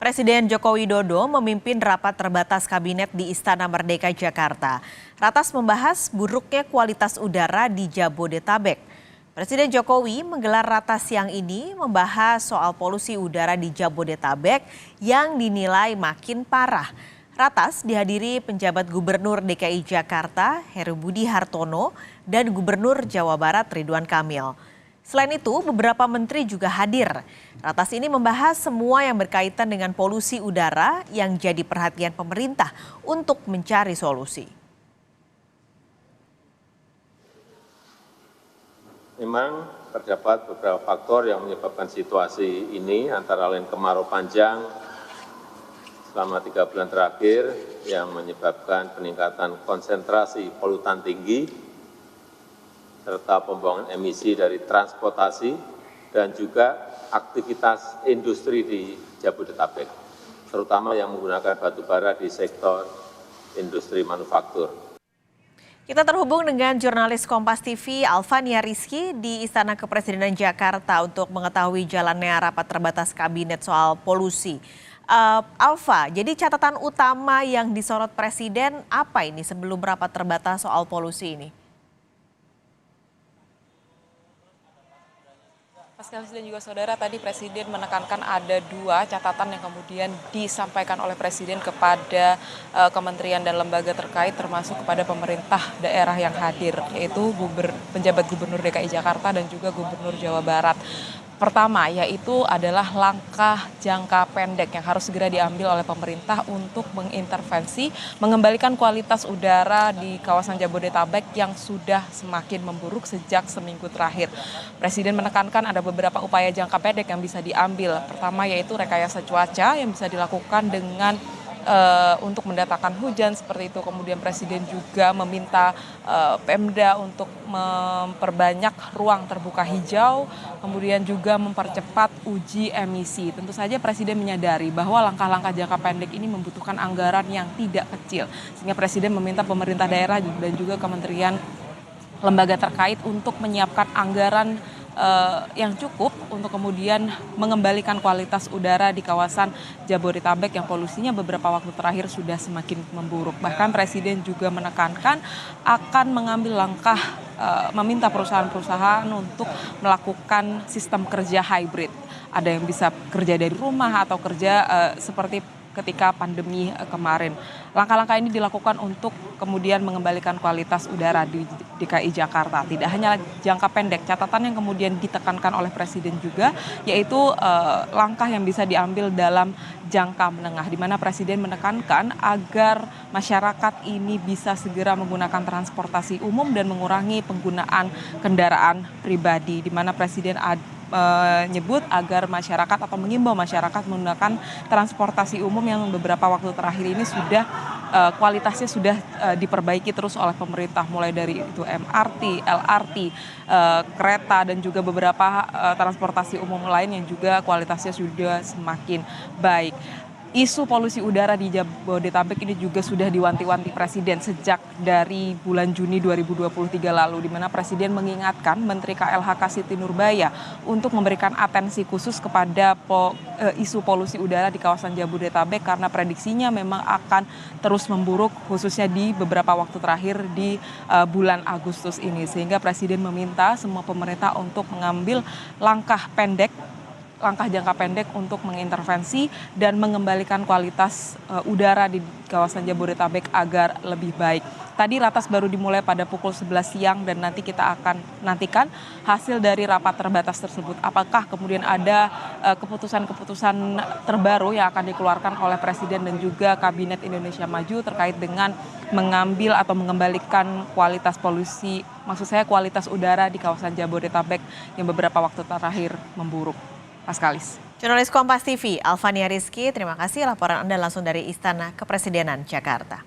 Presiden Joko Widodo memimpin rapat terbatas kabinet di Istana Merdeka Jakarta. Ratas membahas buruknya kualitas udara di Jabodetabek. Presiden Jokowi menggelar ratas siang ini membahas soal polusi udara di Jabodetabek yang dinilai makin parah. Ratas dihadiri penjabat Gubernur DKI Jakarta Heru Budi Hartono dan Gubernur Jawa Barat Ridwan Kamil. Selain itu, beberapa menteri juga hadir. Ratas ini membahas semua yang berkaitan dengan polusi udara yang jadi perhatian pemerintah untuk mencari solusi. Memang terdapat beberapa faktor yang menyebabkan situasi ini, antara lain kemarau panjang selama 3 bulan terakhir yang menyebabkan peningkatan konsentrasi polutan tinggi, serta pembuangan emisi dari transportasi dan juga aktivitas industri di Jabodetabek, terutama yang menggunakan batu bara di sektor industri manufaktur. Kita terhubung dengan jurnalis Kompas TV Alfania Rizky di Istana Kepresidenan Jakarta untuk mengetahui jalannya rapat terbatas kabinet soal polusi. Alfa, jadi catatan utama yang disorot Presiden apa ini sebelum rapat terbatas soal polusi ini? Sekaligus dan juga saudara, tadi Presiden menekankan ada 2 catatan yang kemudian disampaikan oleh Presiden kepada kementerian dan lembaga terkait, termasuk kepada pemerintah daerah yang hadir, yaitu penjabat Gubernur DKI Jakarta dan juga Gubernur Jawa Barat. Pertama, yaitu adalah langkah jangka pendek yang harus segera diambil oleh pemerintah untuk mengintervensi, mengembalikan kualitas udara di kawasan Jabodetabek yang sudah semakin memburuk sejak seminggu terakhir. Presiden menekankan ada beberapa upaya jangka pendek yang bisa diambil. Pertama, yaitu rekayasa cuaca yang bisa dilakukan dengan untuk mendatangkan hujan seperti itu. Kemudian Presiden juga meminta Pemda untuk memperbanyak ruang terbuka hijau, kemudian juga mempercepat uji emisi. Tentu saja Presiden menyadari bahwa langkah-langkah jangka pendek ini membutuhkan anggaran yang tidak kecil, sehingga Presiden meminta pemerintah daerah dan juga kementerian lembaga terkait untuk menyiapkan anggaran yang cukup untuk kemudian mengembalikan kualitas udara di kawasan Jabodetabek yang polusinya beberapa waktu terakhir sudah semakin memburuk. Bahkan Presiden juga menekankan akan mengambil langkah meminta perusahaan-perusahaan untuk melakukan sistem kerja hybrid. Ada yang bisa kerja dari rumah atau kerja seperti ketika pandemi kemarin. Langkah-langkah ini dilakukan untuk kemudian mengembalikan kualitas udara di DKI Jakarta. Tidak hanya jangka pendek, catatan yang kemudian ditekankan oleh Presiden juga, yaitu langkah yang bisa diambil dalam jangka menengah, di mana Presiden menekankan agar masyarakat ini bisa segera menggunakan transportasi umum dan mengurangi penggunaan kendaraan pribadi, di mana Presiden menyebut agar masyarakat atau mengimbau masyarakat menggunakan transportasi umum yang beberapa waktu terakhir ini sudah kualitasnya sudah diperbaiki terus oleh pemerintah, mulai dari itu MRT, LRT, kereta dan juga beberapa transportasi umum lain yang juga kualitasnya sudah semakin baik. Isu polusi udara di Jabodetabek ini juga sudah diwanti-wanti Presiden sejak dari bulan Juni 2023 lalu, di mana Presiden mengingatkan Menteri KLHK Siti Nurbaya untuk memberikan atensi khusus kepada isu polusi udara di kawasan Jabodetabek karena prediksinya memang akan terus memburuk khususnya di beberapa waktu terakhir di bulan Agustus ini. Sehingga Presiden meminta semua pemerintah untuk mengambil langkah jangka pendek untuk mengintervensi dan mengembalikan kualitas udara di kawasan Jabodetabek agar lebih baik. Tadi ratas baru dimulai pada pukul 11 siang dan nanti kita akan nantikan hasil dari rapat terbatas tersebut. Apakah kemudian ada keputusan-keputusan terbaru yang akan dikeluarkan oleh Presiden dan juga Kabinet Indonesia Maju terkait dengan mengambil atau mengembalikan kualitas polusi, maksud saya kualitas udara di kawasan Jabodetabek yang beberapa waktu terakhir memburuk. Paskalis. Jurnalis Kompas TV Alfania Rizky, terima kasih laporan Anda langsung dari Istana Kepresidenan Jakarta.